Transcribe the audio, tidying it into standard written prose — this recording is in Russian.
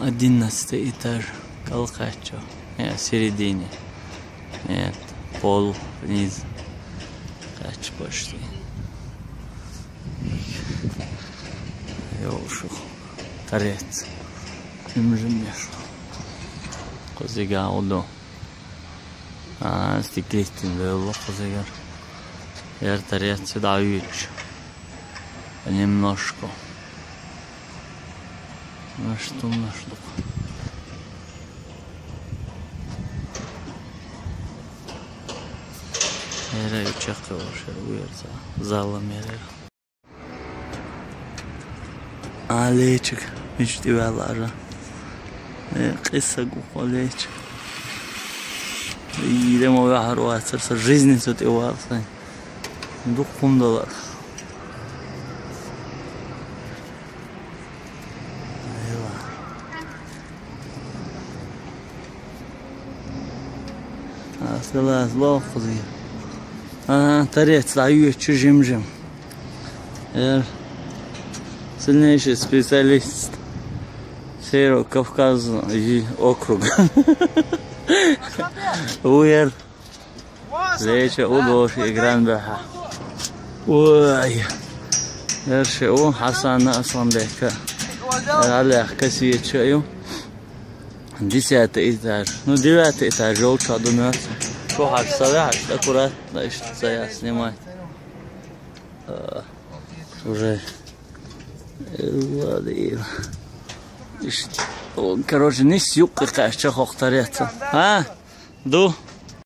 11 этаж. Колхачо. В середине. Нет. Пол вниз. Кач почти. Я ушел. Торец. Жмешь. Козыга уду. Стеклистин было козыгар. Я торец сюда увеличу. Немножко. На что? Era uçakta uyarsa zalim yerler. Aleyçik hiç diyorlar. Kısa aleyçik. Yine o harvasır sa жизни тут и варса. $2. Асла зло хозяин. Торец, чужим. Сильнейший специалист Северо-Кавказа и округа. Уер. Леча удош и гранбеха. Ой. Ерши у Хасана Асламбека. Алех касиет шаю. 10 этаж. 9 этаж. Желча думается. Что хочешь, аккуратно, что я снимать. Уже. Короче, не сюк, какая что хохтарется. Ду.